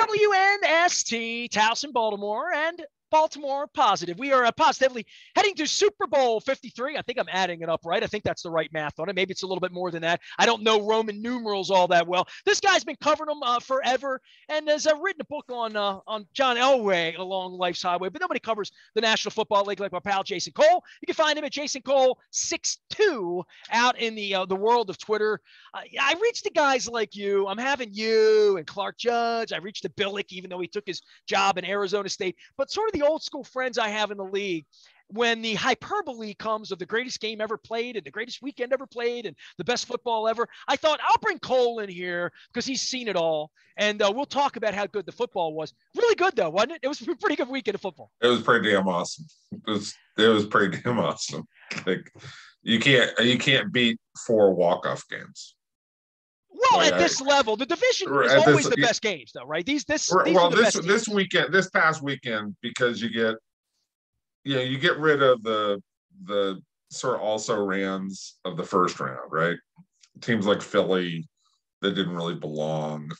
WNST, Towson, Baltimore, and Baltimore Positive. We are positively heading to Super Bowl 53. I think I'm adding it up right. I think that's the right math on it. Maybe it's a little bit more than that. I don't know Roman numerals all that well. This guy's been covering them forever and has written a book on John Elway along Life's Highway, but nobody covers the National Football League like my pal Jason Cole. You can find him at Jason Cole 62 out in the world of Twitter. I reached the guys like you. I'm having you and Clark Judge. I reached the Billick, even though he took his job in Arizona State, but sort of the old school friends I have in the league. When the hyperbole comes of the greatest game ever played and the greatest weekend ever played and the best football ever, I thought I'll bring Cole in here because he's seen it all. And we'll talk about how good the football was. Really good, though, wasn't it? It was a pretty good weekend of football. It was pretty damn awesome. It was pretty damn awesome. Like you can't beat 4 walk-off games. Well, at this level, the division is always the best games, though, right? These this weekend, this past weekend, because you get rid of the sort of also rans of the first round, right? Teams like Philly that didn't really belong.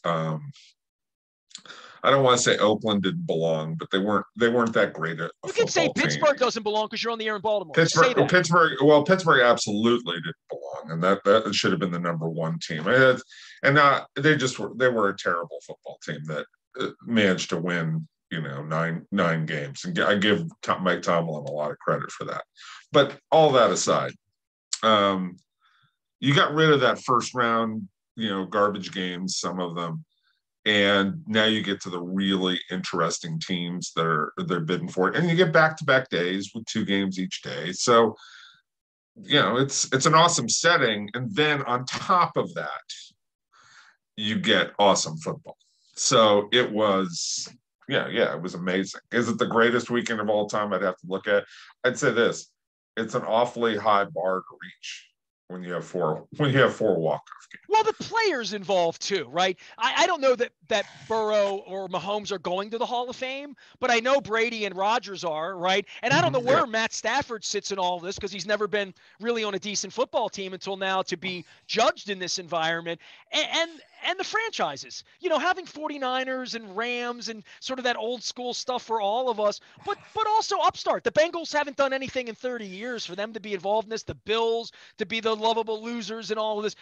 I don't want to say Oakland didn't belong, but they weren't that great. You can say Pittsburgh doesn't belong because you're on the air in Baltimore. Pittsburgh absolutely didn't belong, and that should have been the number 1 team. They were a terrible football team that managed to win, 9 games, and I give Mike Tomlin a lot of credit for that. But all that aside, you got rid of that first round, garbage games, some of them. And now you get to the really interesting teams they're bidding for it, and you get back-to-back days with 2 games each day. So, it's an awesome setting. And then on top of that, you get awesome football. So it was, it was amazing. Is it the greatest weekend of all time? I'd have to look at. I'd say this: it's an awfully high bar to reach when you have 4 walk-off games. Well, the players involved too, right? I don't know that Burrow or Mahomes are going to the Hall of Fame, but I know Brady and Rodgers are, right? And I don't know where Matt Stafford sits in all this because he's never been really on a decent football team until now to be judged in this environment. And the franchises, having 49ers and Rams and sort of that old school stuff for all of us, but also upstart. The Bengals haven't done anything in 30 years for them to be involved in this, the Bills to be the lovable losers and all of this.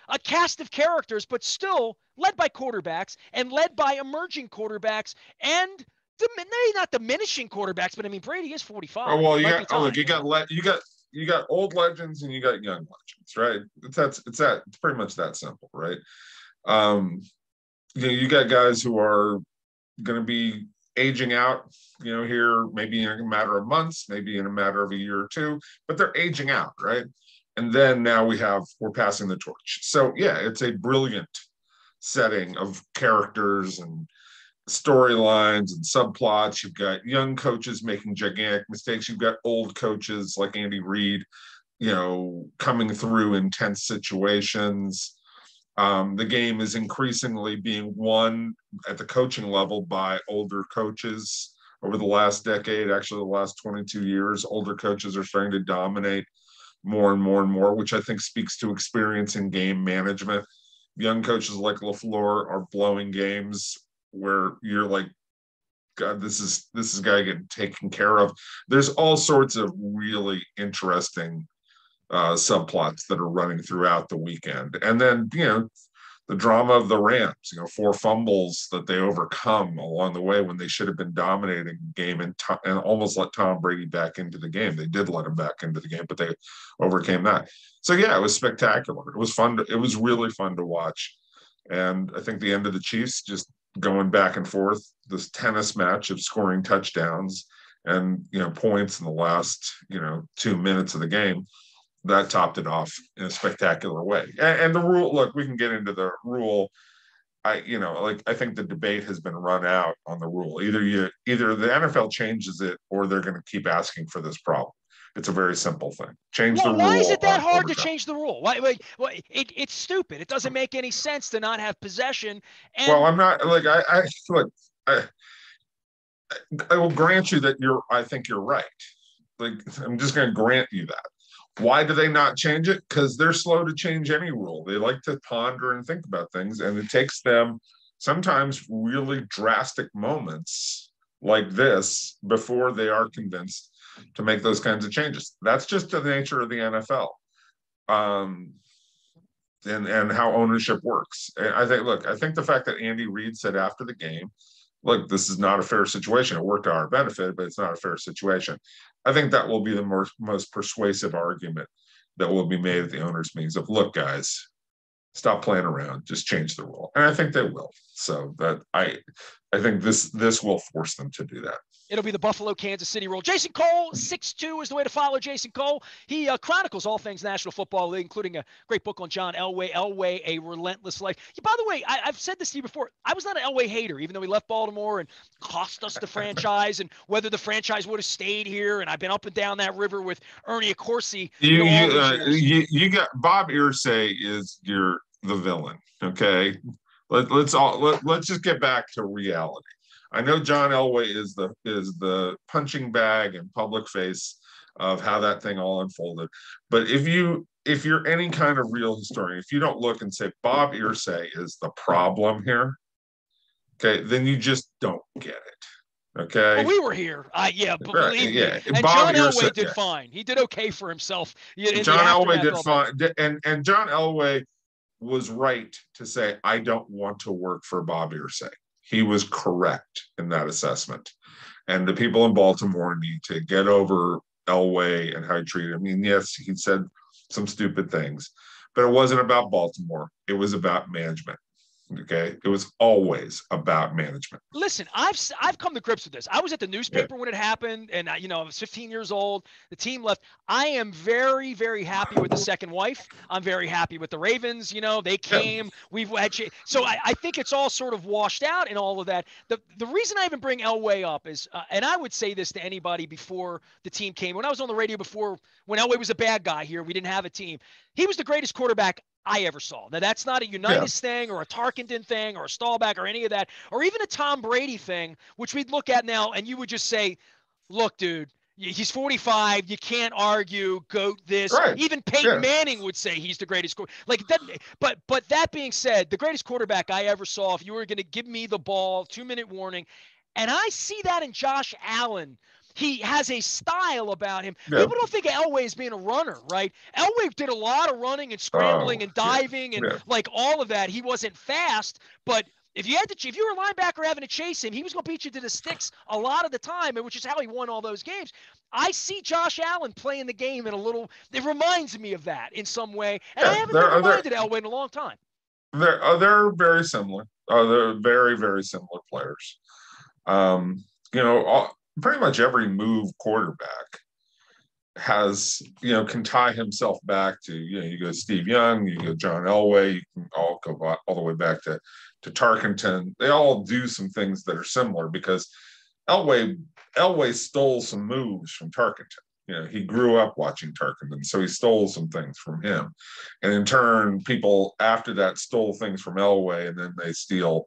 A cast of characters, but still led by quarterbacks and led by emerging quarterbacks and maybe not diminishing quarterbacks, but I mean, Brady is 45. Oh, well, you got old legends and you got young legends, right? It's pretty much that simple, right? You got guys who are going to be aging out, here maybe in a matter of months, maybe in a matter of a year or 2, but they're aging out, right? And then now we're passing the torch. So yeah, it's a brilliant setting of characters and storylines and subplots. You've got young coaches making gigantic mistakes. You've got old coaches like Andy Reid, coming through intense situations. The game is increasingly being won at the coaching level by older coaches over the last decade. Actually, the last 22 years, older coaches are starting to dominate more and more and more, which I think speaks to experience in game management. Young coaches like LaFleur are blowing games where you're like, God, this is guy getting taken care of. There's all sorts of really interesting subplots that are running throughout the weekend. And then, the drama of the Rams, 4 fumbles that they overcome along the way when they should have been dominating the game and almost let Tom Brady back into the game. They did let him back into the game, but they overcame that. So yeah, it was spectacular. It was fun. It was really fun to watch. And I think the end of the Chiefs just going back and forth, this tennis match of scoring touchdowns and, points in the last, 2 minutes of the game, that topped it off in a spectacular way. And the rule, look, we can get into the rule. I think the debate has been run out on the rule. Either the NFL changes it or they're going to keep asking for this problem. It's a very simple thing. Change the rule. Why is it that hard to change the rule? Why, it's stupid. It doesn't make any sense to not have possession. Well, I'm not like I will grant you that I think you're right. Like, I'm just going to grant you that. Why do they not change it? Because they're slow to change any rule. They like to ponder and think about things, and it takes them sometimes really drastic moments like this before they are convinced to make those kinds of changes. That's just the nature of the NFL. And how ownership works. And I think the fact that Andy Reid said after the game, look, this is not a fair situation. It worked to our benefit, but it's not a fair situation. I think that will be the most persuasive argument that will be made at the owners' meetings of, look, guys, stop playing around, just change the rule. And I think they will. So that I think this will force them to do that. It'll be the Buffalo, Kansas City rule. Jason Cole, 6'2" is the way to follow Jason Cole. He chronicles all things National Football League, including a great book on John Elway, Elway, A Relentless Life. By the way, I've said this to you before. I was not an Elway hater, even though he left Baltimore and cost us the franchise and whether the franchise would have stayed here. And I've been up and down that river with Ernie Accorsi. You got Bob Irsay is the villain. Okay. Let's just get back to reality. I know John Elway is the punching bag and public face of how that thing all unfolded. But if you're any kind of real historian, if you don't look and say Bob Irsay is the problem here, okay, then you just don't get it. Okay. Well, we were here. Believe me. And Bob John Elway did fine. He did okay for himself. John Elway did fine. And John Elway was right to say, I don't want to work for Bob Irsay. He was correct in that assessment. And the people in Baltimore need to get over Elway and how he treated him. I mean, yes, he said some stupid things, but it wasn't about Baltimore. It was about management. Okay. It was always about management. Listen, I've come to grips with this. I was at the newspaper when it happened, and I was 15 years old. The team left. I am very, very happy with the second wife. I'm very happy with the Ravens. They came. We've had so I think it's all sort of washed out in all of that. The reason I even bring Elway up is, and I would say this to anybody before the team came. When I was on the radio before, when Elway was a bad guy here, we didn't have a team. He was the greatest quarterback I ever saw. Now, that's not a Unitas thing or a Tarkenton thing or a Staubach or any of that, or even a Tom Brady thing, which we'd look at now and you would just say, look, dude, he's 45. You can't argue, goat this. Right. Even Peyton Manning would say he's the greatest like that. But that being said, the greatest quarterback I ever saw, if you were going to give me the ball, 2-minute warning, and I see that in Josh Allen. He has a style about him. People don't think of Elway as being a runner, right? Elway did a lot of running and scrambling and diving and like all of that. He wasn't fast, but if you were a linebacker having to chase him, he was going to beat you to the sticks a lot of the time, which is how he won all those games. I see Josh Allen playing the game it reminds me of that in some way, and I haven't been reminded of Elway in a long time. They're very similar. They're very, very similar players. Pretty much every move quarterback has, can tie himself back to, you go Steve Young, you go John Elway, you can all go all the way back to Tarkenton. They all do some things that are similar because Elway stole some moves from Tarkenton. He grew up watching Tarkenton, so he stole some things from him. And in turn, people after that stole things from Elway, and then they steal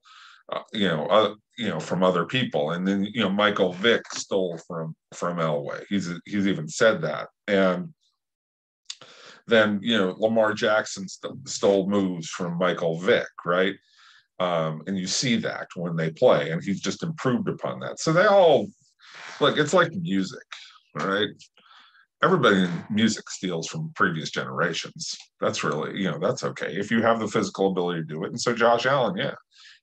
from other people. And then, Michael Vick stole from Elway. He's even said that. And then, Lamar Jackson stole moves from Michael Vick, right? And you see that when they play, and he's just improved upon that. So they all, it's like music, right? Everybody in music steals from previous generations. That's really, that's okay. If you have the physical ability to do it. And so Josh Allen,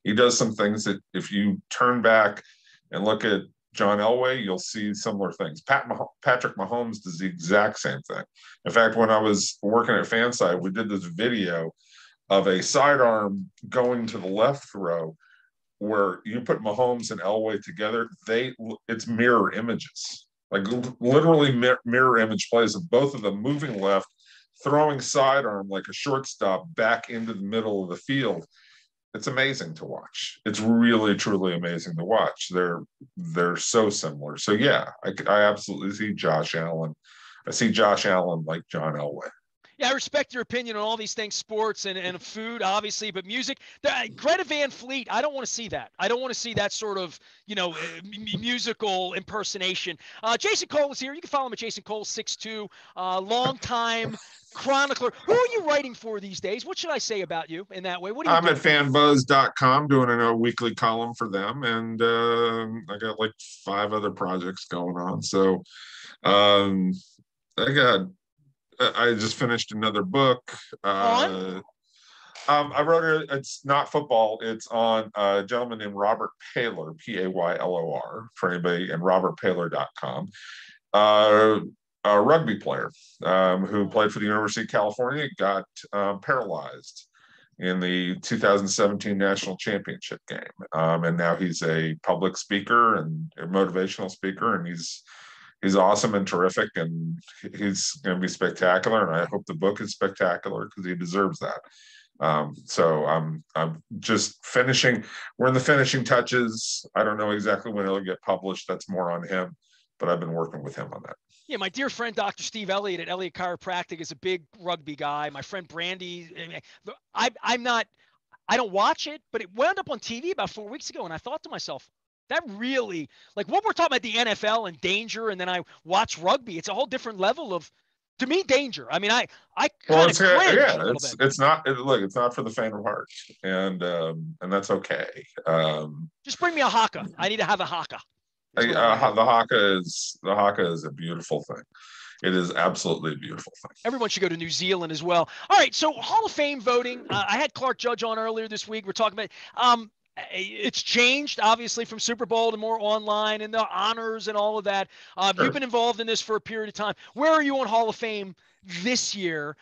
he does some things that if you turn back and look at John Elway, you'll see similar things. Patrick Mahomes does the exact same thing. In fact, when I was working at Fanside, we did this video of a sidearm going to the left throw where you put Mahomes and Elway together. It's mirror images, like literally mirror image plays of both of them moving left, throwing sidearm like a shortstop back into the middle of the field. It's amazing to watch. It's really, truly amazing to watch. They're so similar. So I absolutely see Josh Allen. I see Josh Allen like John Elway. Yeah, I respect your opinion on all these things, sports and food, obviously, but music. Greta Van Fleet, I don't want to see that. I don't want to see that sort of, musical impersonation. Jason Cole is here. You can follow him at Jason Cole 62, long-time chronicler. Who are you writing for these days? What should I say about you in that way? What are you I'm doing? at fanbuzz.com doing a weekly column for them, and I got like 5 other projects going on. So um, I just finished another book. On? I wrote it. It's not football. It's on a gentleman named Robert Paylor, Paylor, for anybody, and robertpaylor.com. A rugby player who played for the University of California, got paralyzed in the 2017 national championship game. And now he's a public speaker and a motivational speaker, and he's awesome and terrific, and he's going to be spectacular. And I hope the book is spectacular because he deserves that. So I'm just finishing. We're in the finishing touches. I don't know exactly when it'll get published. That's more on him, but I've been working with him on that. Yeah, my dear friend Dr. Steve Elliott at Elliott Chiropractic is a big rugby guy. My friend Brandy, I'm not, I don't watch it, but it wound up on TV about 4 weeks ago, and I thought to myself, that really, like what we're talking about the NFL and danger, and then I watch rugby. It's a whole different level of, to me, danger. I mean, I kind of cringe a little bit. It's not. Look, it's not for the faint of heart, and that's okay. Just bring me a haka. I need to have a haka. The haka is a beautiful thing. It is absolutely a beautiful thing. Everyone should go to New Zealand as well. All right, so Hall of Fame voting. I had Clark Judge on earlier this week. We're talking about it's changed, obviously, from Super Bowl to more online and the honors and all of that. Sure. You've been involved in this for a period of time. Where are you on Hall of Fame this year?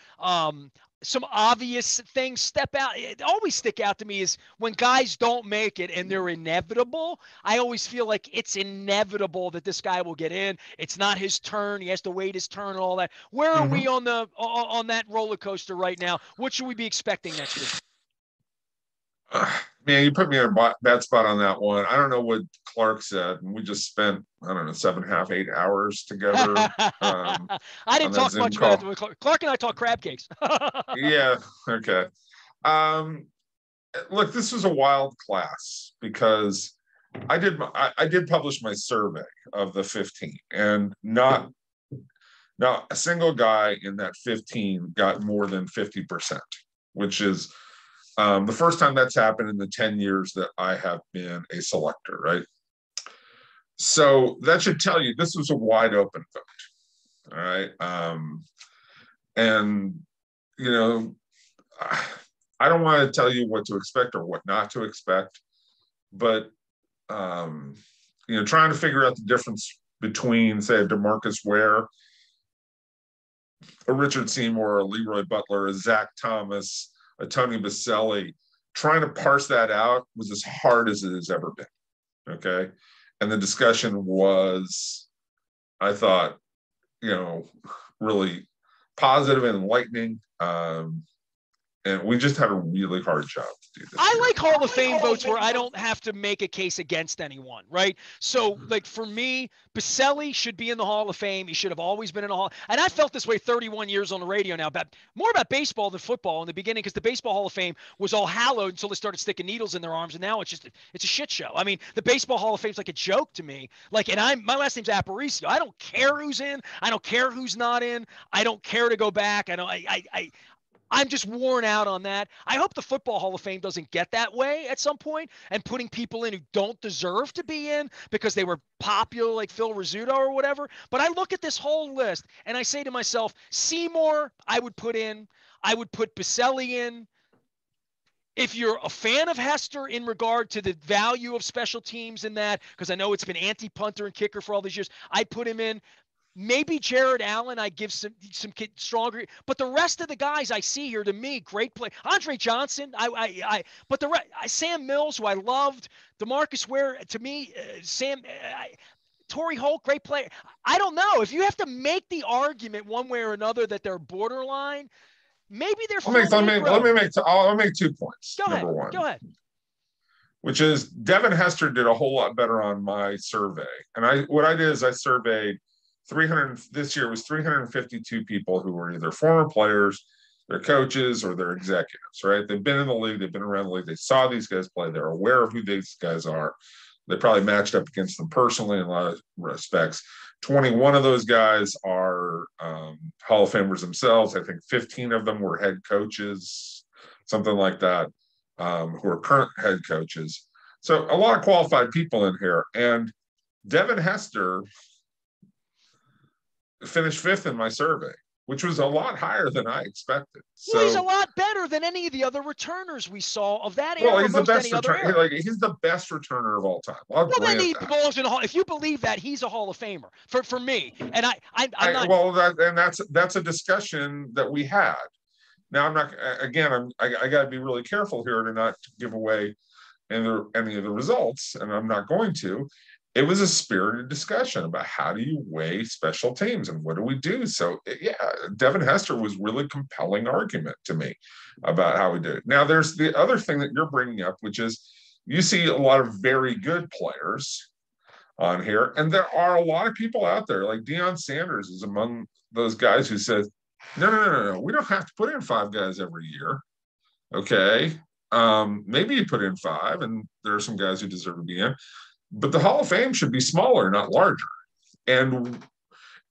Some obvious things always stick out to me is when guys don't make it and they're inevitable. I always feel like it's inevitable that this guy will get in. It's not his turn. He has to wait his turn and all that. Where are we on that roller coaster right now? What should we be expecting next year? Man, you put me in a bad spot on that one. I don't know what Clark said, and we just spent 7.5, 8 hours together. I didn't talk much about it with Clark. Clark and I talk crab cakes. Yeah. Okay. Look, this was a wild class because I did publish my survey of the 15, and not a single guy in that 15 got more than 50%, which is the first time that's happened in the 10 years that I have been a selector, right? So that should tell you this was a wide open vote. All right. And, I don't want to tell you what to expect or what not to expect, but, trying to figure out the difference between, say, a DeMarcus Ware, a Richard Seymour, a Leroy Butler, a Zach Thomas, a Tony Baselli, trying to parse that out was as hard as it has ever been. Okay. And the discussion was, I thought, really positive and enlightening. And we just had a really hard job to do this. I like Hall of Fame votes where I don't have to make a case against anyone, right? So, like, for me, Baselli should be in the Hall of Fame. He should have always been in the Hall. And I felt this way 31 years on the radio now, more about baseball than football in the beginning, because the Baseball Hall of Fame was all hallowed until they started sticking needles in their arms, and now it's a shit show. I mean, the Baseball Hall of Fame is like a joke to me. Like, and my last name's Aparicio. I don't care who's in. I don't care who's not in. I don't care to go back. I'm just worn out on that. I hope the Football Hall of Fame doesn't get that way at some point and putting people in who don't deserve to be in because they were popular, like Phil Rizzuto or whatever. But I look at this whole list and I say to myself, Seymour, I would put in. I would put Baselli in. If you're a fan of Hester in regard to the value of special teams in that, because I know it's been anti-punter and kicker for all these years, I'd put him in. Maybe Jared Allen, I give some stronger, but the rest of the guys I see here, to me, great play. Andre Johnson, Sam Mills, who I loved, DeMarcus Ware, to me, Torrey Holt, great player. I don't know if you have to make the argument one way or another that they're borderline. Maybe they're. I'll make 2 points. Go ahead. Number one. Go ahead. Which is Devin Hester did a whole lot better on my survey, and what I did is I surveyed 300 this year was 352 people who were either former players, their coaches, or their executives, right? They've been in the league, they've been around the league, they saw these guys play, they're aware of who these guys are. They probably matched up against them personally in a lot of respects. 21 of those guys are Hall of Famers themselves. I think 15 of them were head coaches, something like that, who are current head coaches. So a lot of qualified people in here. And Devin Hester finished 5th in my survey, which was a lot higher than I expected. Well, he's a lot better than any of the other returners we saw of that era. Well, he's the best returner. Like, he's the best returner of all time. Well, then he belongs in the Hall. If you believe that, he's a Hall of Famer for me. And I'm not. Well, that's a discussion that we had. Now I'm not. Again, I got to be really careful here to not give away any of the results, and I'm not going to. It was a spirited discussion about how do you weigh special teams and what do we do? So yeah, Devin Hester was really compelling argument to me about how we do it. Now there's the other thing that you're bringing up, which is you see a lot of very good players on here. And there are a lot of people out there, like Deion Sanders is among those guys who says, no. We don't have to put in 5 guys every year. Okay. Maybe you put in 5 and there are some guys who deserve to be in. But the Hall of Fame should be smaller, not larger. And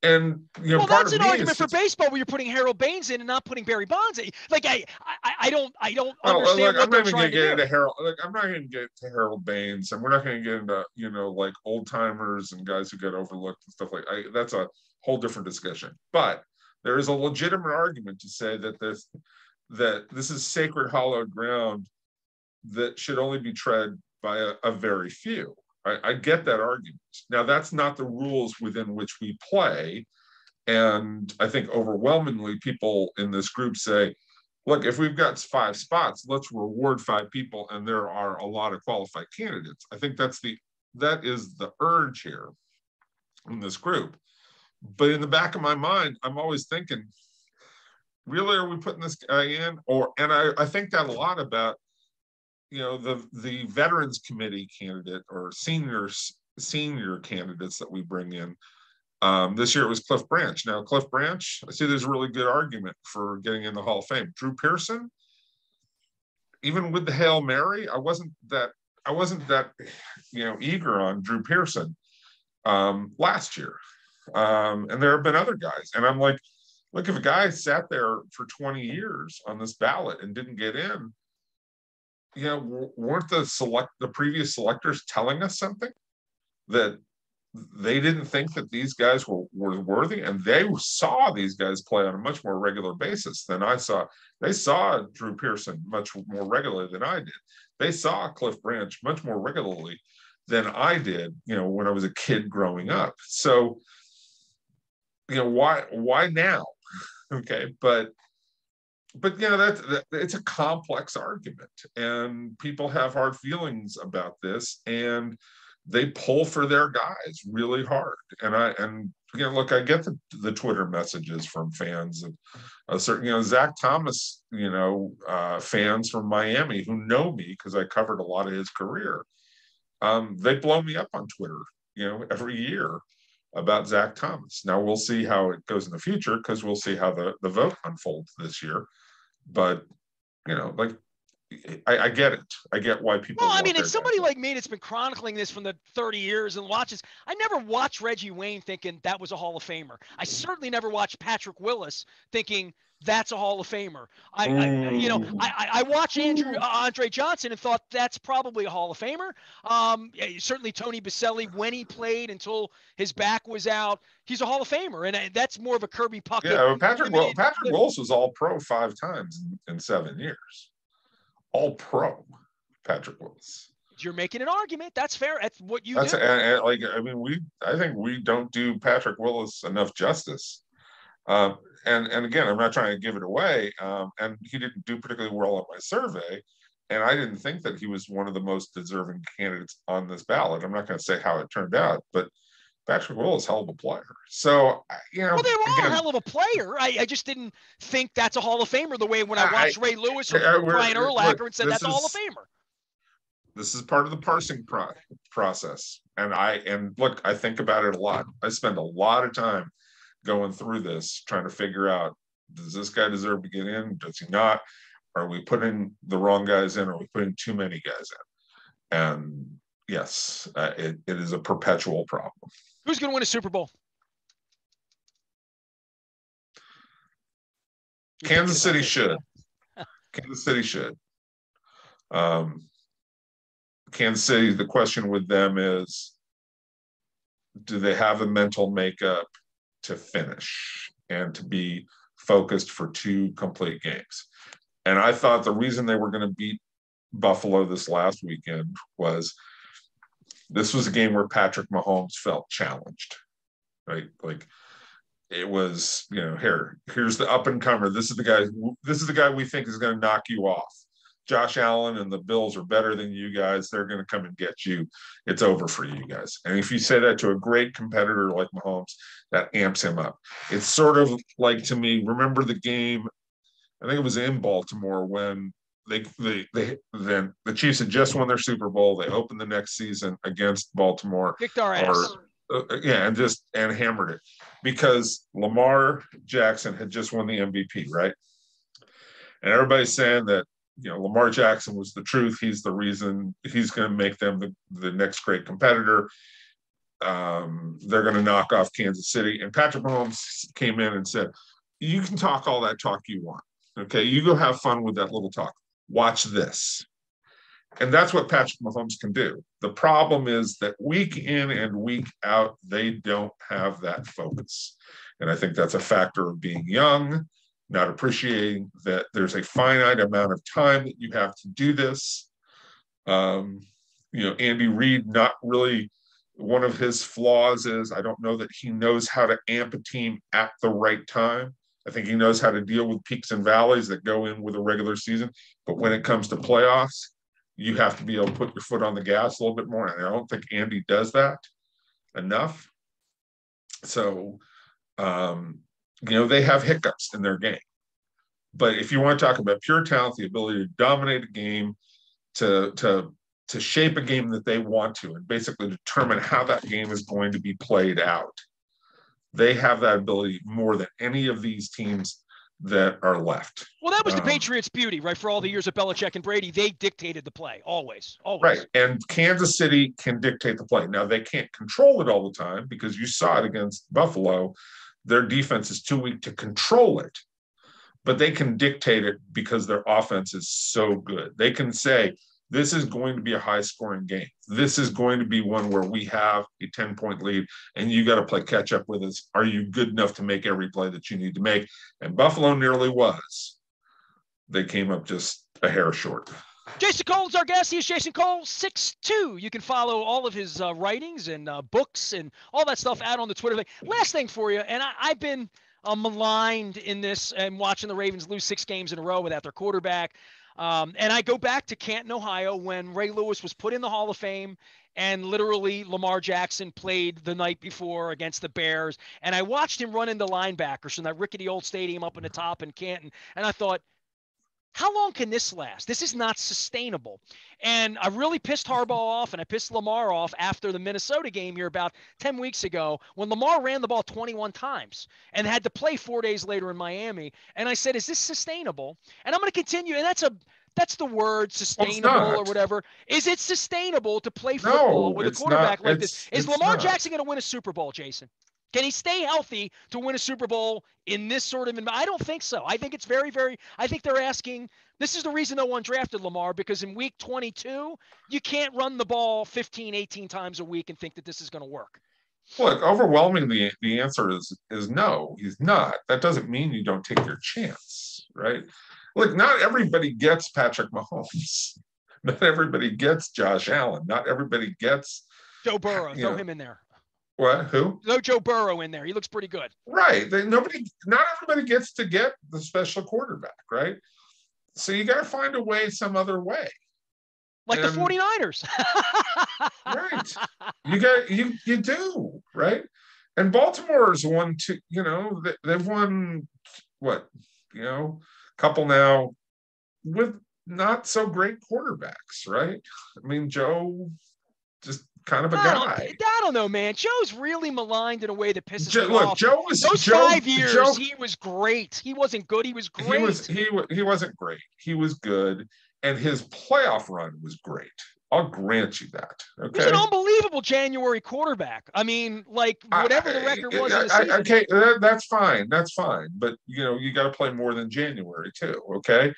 you know, well, that's an argument for baseball where you're putting Harold Baines in and not putting Barry Bonds in. Like I don't understand what they're trying to do. I'm not going to get to Harold Baines, and we're not going to get into, you know, like old timers and guys who get overlooked and stuff like that's a whole different discussion. But there is a legitimate argument to say that this is sacred hallowed ground that should only be tread by a very few. I get that argument. Now, that's not the rules within which we play. And I think overwhelmingly people in this group say, look, if we've got 5 spots, let's reward 5 people. And there are a lot of qualified candidates. I think that is the urge here in this group. But in the back of my mind, I'm always thinking, really, are we putting this guy in? And I think that a lot about, you know, the Veterans Committee candidate or senior candidates that we bring in. This year it was Cliff Branch. Now, Cliff Branch, I see there's a really good argument for getting in the Hall of Fame. Drew Pearson, even with the Hail Mary, I wasn't that you know, eager on Drew Pearson last year. And there have been other guys. And I'm like, look, if a guy sat there for 20 years on this ballot and didn't get in, you know, weren't the previous selectors telling us something that they didn't think that these guys were worthy, and they saw these guys play on a much more regular basis than I saw. They saw Drew Pearson much more regularly than I did. They saw Cliff Branch much more regularly than I did, you know, when I was a kid growing up. So, you know, why now? Okay, but you know, it's a complex argument, and people have hard feelings about this, and they pull for their guys really hard. And you know, look, I get the Twitter messages from fans of certain, you know, Zach Thomas, you know, fans from Miami who know me because I covered a lot of his career. They blow me up on Twitter, you know, every year about Zach Thomas. Now we'll see how it goes in the future, because we'll see how the vote unfolds this year. But, you know, like, I get it. I get why people. Well, I mean, it's somebody like me that's been chronicling this from the 30 years and watches. I never watched Reggie Wayne thinking that was a Hall of Famer. I certainly never watched Patrick Willis thinking that's a Hall of Famer. I watched Andre Johnson and thought that's probably a Hall of Famer. Certainly Tony Baselli, when he played until his back was out, he's a Hall of Famer, and that's more of a Kirby Puckett. Yeah, Patrick Willis was All Pro 5 times in 7 years. All Pro, Patrick Willis. You're making an argument. That's fair. That's what you do. I think we don't do Patrick Willis enough justice. And again, I'm not trying to give it away. And he didn't do particularly well on my survey. And I didn't think that he was one of the most deserving candidates on this ballot. I'm not going to say how it turned out, but Patrick Willis, hell of a player. So, you know. Well, they were all a hell of a player. I just didn't think that's a Hall of Famer the way when I watched Ray Lewis or Brian Urlacher and said that's a Hall of Famer. This is part of the parsing process. And look, I think about it a lot. I spend a lot of time going through this, trying to figure out, does this guy deserve to get in? Does he not? Are we putting the wrong guys in? Are we putting too many guys in? And yes, it is a perpetual problem. Who's going to win a Super Bowl? Kansas City should. Kansas City should. Kansas City, the question with them is, do they have the mental makeup to finish and to be focused for 2 complete games? And I thought the reason they were going to beat Buffalo this last weekend was this was a game where Patrick Mahomes felt challenged, right? Like it was, here's the up and comer. This is the guy we think is going to knock you off. Josh Allen and the Bills are better than you guys. They're going to come and get you. It's over for you guys. And if you say that to a great competitor like Mahomes, that amps him up. It's sort of like, to me, remember the game, I think it was in Baltimore, when then the Chiefs had just won their Super Bowl. They opened the next season against Baltimore. Kicked our ass. And hammered it because Lamar Jackson had just won the MVP, right? And everybody's saying that, Lamar Jackson was the truth. He's the reason. He's going to make them the next great competitor. They're going to knock off Kansas City. And Patrick Mahomes came in and said, you can talk all that talk you want. Okay, you go have fun with that little talk. Watch this. And that's what Patrick Mahomes can do. The problem is that week in and week out, they don't have that focus. And I think that's a factor of being young, not appreciating that there's a finite amount of time that you have to do this. Andy Reid, not really, one of his flaws is I don't know that he knows how to amp a team at the right time. I think he knows how to deal with peaks and valleys that go in with a regular season. But when it comes to playoffs, you have to be able to put your foot on the gas a little bit more. And I don't think Andy does that enough. So, they have hiccups in their game. But if you want to talk about pure talent, the ability to dominate a game, to shape a game that they want to, and basically determine how that game is going to be played out, they have that ability more than any of these teams that are left. Well, that was the Patriots' beauty, right? For all the years of Belichick and Brady, they dictated the play, always. Right, and Kansas City can dictate the play. Now, they can't control it all the time because you saw it against Buffalo. Their defense is too weak to control it, but they can dictate it because their offense is so good. They can say, this is going to be a high-scoring game. This is going to be one where we have a 10-point lead, and you got to play catch-up with us. Are you good enough to make every play that you need to make? And Buffalo nearly was. They came up just a hair short. Jason Cole's our guest. He's Jason Cole, 6'2". You can follow all of his writings and books and all that stuff out on the Twitter thing. Last thing for you, and I've been maligned in this and watching the Ravens lose 6 games in a row without their quarterback. And I go back to Canton, Ohio, when Ray Lewis was put in the Hall of Fame and literally Lamar Jackson played the night before against the Bears. And I watched him run into linebackers from that rickety old stadium up in the top in Canton. And I thought, how long can this last? This is not sustainable. And I really pissed Harbaugh off, and I pissed Lamar off after the Minnesota game here about 10 weeks ago when Lamar ran the ball 21 times and had to play 4 days later in Miami. And I said, is this sustainable? And I'm going to continue. And that's the word, sustainable or whatever. Is it sustainable to play football with a quarterback like this? Is Lamar Jackson going to win a Super Bowl, Jason? Can he stay healthy to win a Super Bowl in this sort of environment? I don't think so. I think it's very, very – I think they're asking – this is the reason no one drafted Lamar, because in week 22, you can't run the ball 15, 18 times a week and think that this is going to work. Look, overwhelmingly, the answer is no, he's not. That doesn't mean you don't take your chance, right? Look, not everybody gets Patrick Mahomes. Not everybody gets Josh Allen. Not everybody gets – Joe Burrow. Throw him in there. What? Who? Throw Joe Burrow in there. He looks pretty good. Right. Not everybody gets to get the special quarterback, right? So you got to find a way, some other way. Like the 49ers. Right. You do, right? And Baltimore's won two, they've won what, couple now with not so great quarterbacks, right? I mean, Joe, just kind of a I guy. don't know, man. Joe's really maligned in a way that pisses me Look, off. Those 5 years, he was great. He wasn't good. He was great. He wasn't great. He was good, and his playoff run was great. I'll grant you that. Okay, he was an unbelievable January quarterback. I mean, like whatever the record was in the season. Okay, that's fine. That's fine. But you got to play more than January too. Okay,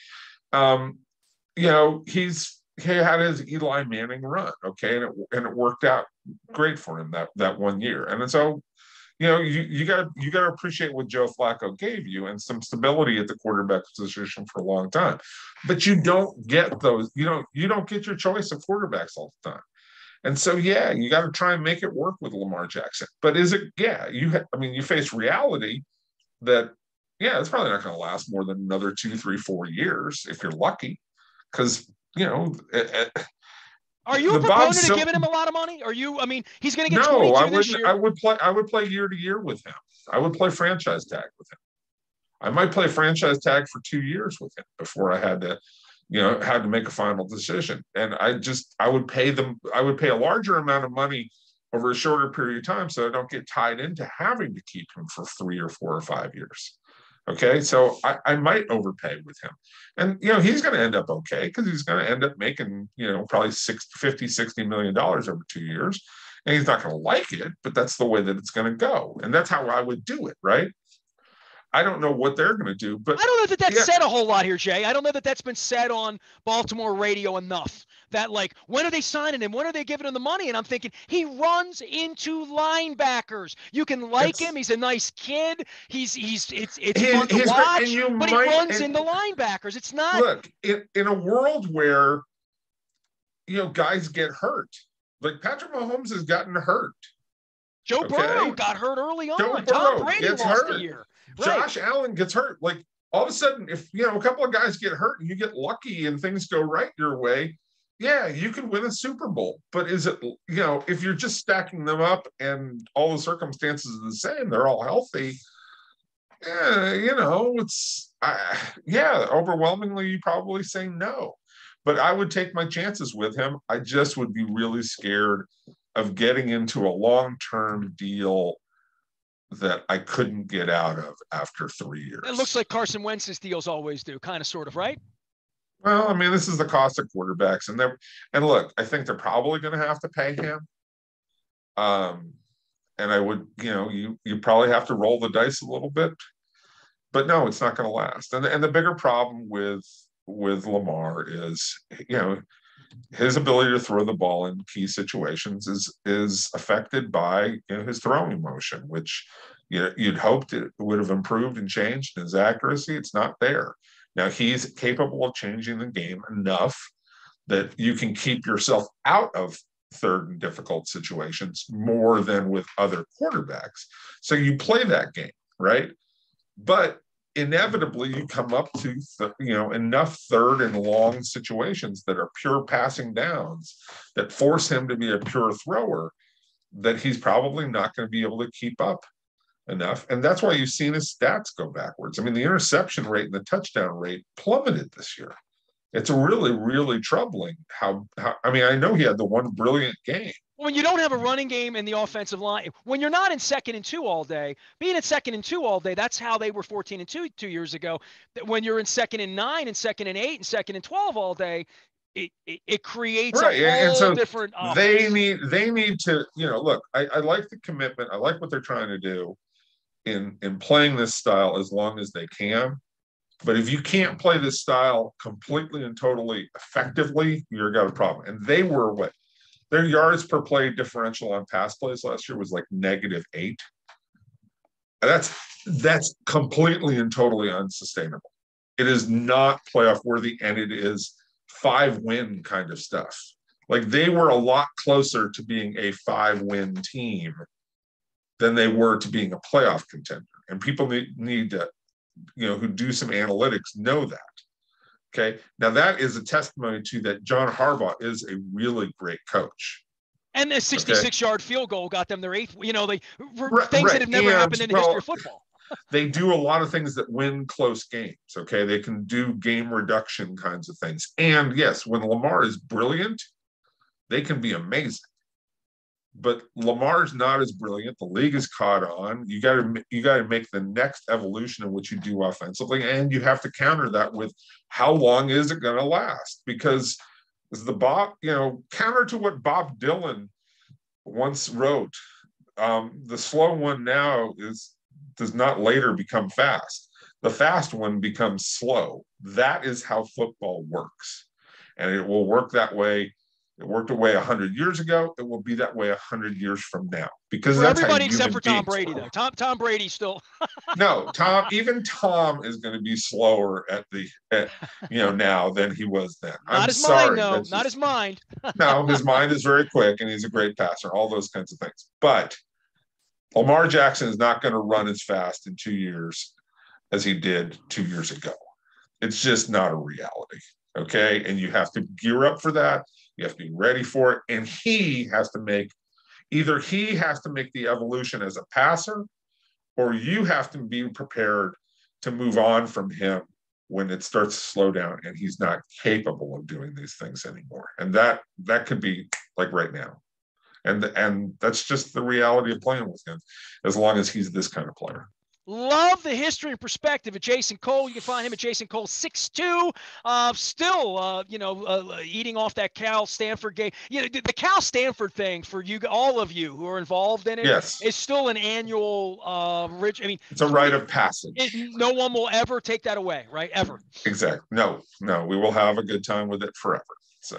he had his Eli Manning run. Okay, and it worked out great for him that one year. And so you got to appreciate what Joe Flacco gave you and some stability at the quarterback position for a long time. But you don't get those. You don't get your choice of quarterbacks all the time. And so you got to try and make it work with Lamar Jackson. But is it? Yeah, you face reality that it's probably not going to last more than another 2, 3, 4 years if you're lucky, because Are you a proponent of giving him a lot of money? Are you? I mean, he's going to get 22 this year. I would play year to year with him. I would play franchise tag with him. I might play franchise tag for 2 years with him before I had to make a final decision. And I would pay a larger amount of money over a shorter period of time so I don't get tied into having to keep him for 3 or 4 or 5 years. Okay, so I might overpay with him. And, he's going to end up okay because he's going to end up making, probably $50-60 million over 2 years. And he's not going to like it, but that's the way that it's going to go. And that's how I would do it, right? I don't know what they're going to do, but I don't know that said a whole lot here, Jay. I don't know that that's been said on Baltimore radio enough. That when are they signing him? When are they giving him the money? And I'm thinking he runs into linebackers. You can like him. He's a nice kid. It's fun to watch, but he runs into linebackers. It's not. Look, in a world where guys get hurt, like Patrick Mahomes has gotten hurt. Joe Burrow got hurt early on. Tom Brady lost a year. Josh Allen gets hurt. Like all of a sudden, if a couple of guys get hurt and you get lucky and things go right your way, you can win a Super Bowl. But is it, if you're just stacking them up and all the circumstances are the same, they're all healthy. Overwhelmingly, you probably say no. But I would take my chances with him. I just would be really scared of getting into a long-term deal that I couldn't get out of after 3 years. It looks like Carson Wentz's deals always do, kind of, sort of, right? Well, I mean, this is the cost of quarterbacks, and look, I think they're probably going to have to pay him. And I would, you probably have to roll the dice a little bit, but no, it's not going to last. And the bigger problem with Lamar is, his ability to throw the ball in key situations is affected by his throwing motion, which you'd hoped it would have improved and changed. His accuracy, it's not there. Now he's capable of changing the game enough that you can keep yourself out of third and difficult situations more than with other quarterbacks. So you play that game, right? But inevitably you come up to enough third and long situations that are pure passing downs that force him to be a pure thrower that he's probably not going to be able to keep up enough. And that's why you've seen his stats go backwards. I mean, the interception rate and the touchdown rate plummeted this year. It's really, really troubling how I know he had the one brilliant game. When you don't have a running game in the offensive line, when you're not in 2nd and 2 all day, being in 2nd and 2 all day, that's how they were 14 and 2 2 years ago. When you're in 2nd and 9 and 2nd and 8 and 2nd and 12 all day, it creates a whole different offense. They need to, look, I like the commitment. I like what they're trying to do in playing this style as long as they can. But if you can't play this style completely and totally effectively, you've got a problem. And they were their yards per play differential on pass plays last year was like -8. That's completely and totally unsustainable. It is not playoff worthy, and it is 5-win kind of stuff. Like they were a lot closer to being a 5-win team than they were to being a playoff contender. And people need to, who do some analytics know that. Okay. Now that is a testimony to that John Harbaugh is a really great coach. And the 66-yard field goal got them their 8th, things that have never happened in the history of football. They do a lot of things that win close games. Okay. They can do game reduction kinds of things. And yes, when Lamar is brilliant, they can be amazing. But Lamar's not as brilliant. The league is caught on. You got to make the next evolution of what you do offensively, and you have to counter that with how long is it going to last? Because as the counter to what Bob Dylan once wrote, the slow one now does not later become fast. The fast one becomes slow. That is how football works, and it will work that way. It worked away 100 years ago. It will be that way 100 years from now, because for that's everybody how except for Tom beings Brady, work. though. Tom Brady still. No, even Tom is going to be slower now than he was then. Not I'm his mind, sorry. no. That's Not his just, mind. no, his mind is very quick and he's a great passer, all those kinds of things. But Lamar Jackson is not going to run as fast in 2 years as he did 2 years ago. It's just not a reality. Okay. And you have to gear up for that. You have to be ready for it. And he has to make the evolution as a passer, or you have to be prepared to move on from him when it starts to slow down and he's not capable of doing these things anymore. And that could be like right now. And that's just the reality of playing with him, as long as he's this kind of player. Love the history and perspective of Jason Cole. You can find him at Jason Cole 6'2". Still, eating off that Cal Stanford game. The Cal Stanford thing for you, all of you who are involved in it, yes, is still an annual rich. I mean, it's a rite of passage. No one will ever take that away, right? Ever. Exactly. No, we will have a good time with it forever. So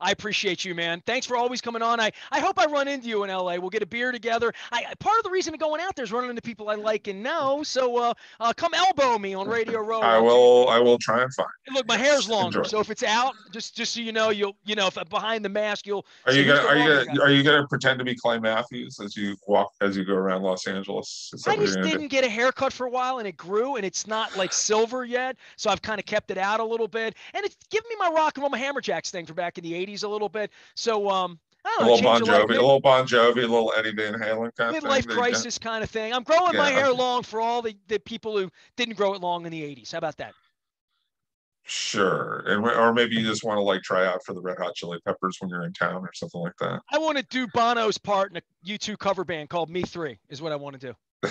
I appreciate you, man. Thanks for always coming on. I hope I run into you in LA. We'll get a beer together. Part of the reason of going out there is running into people I like and know. So come elbow me on Radio Row. I will try and find. Look, my hair's longer, so if it's out, just so you know, if I'm behind the mask, you'll. Are you gonna pretend to be Clay Matthews as you go around Los Angeles? I just didn't get a haircut for a while, and it grew, and it's not like silver yet, so I've kind of kept it out a little bit, and it's giving me my rock and roll, my Hammerjacks thing from back in the '80s a little bit. So I don't know, a little Bon Jovi, a little Eddie Van Halen kind of thing. Midlife crisis kind of thing. I'm growing my hair long for all the people who didn't grow it long in the '80s. How about that? Sure. Or maybe you just want to try out for the Red Hot Chili Peppers when you're in town or something like that. I want to do Bono's part in a U2 cover band called Me 3 is what I want to do.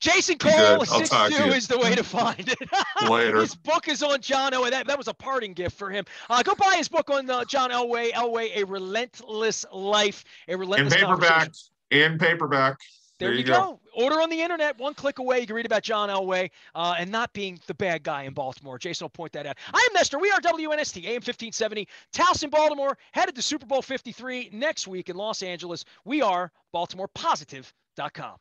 Jason Cole, 6'2" is the way to find it. Later. His book is on John Elway. That was a parting gift for him. Go buy his book on John Elway. Elway, A Relentless Life, A Relentless Conversation. In paperback. There you go. Order on the internet. One click away. You can read about John Elway and not being the bad guy in Baltimore. Jason will point that out. I am Nestor. We are WNST, AM 1570. Towson, Baltimore, headed to Super Bowl 53 next week in Los Angeles. We are BaltimorePositive.com.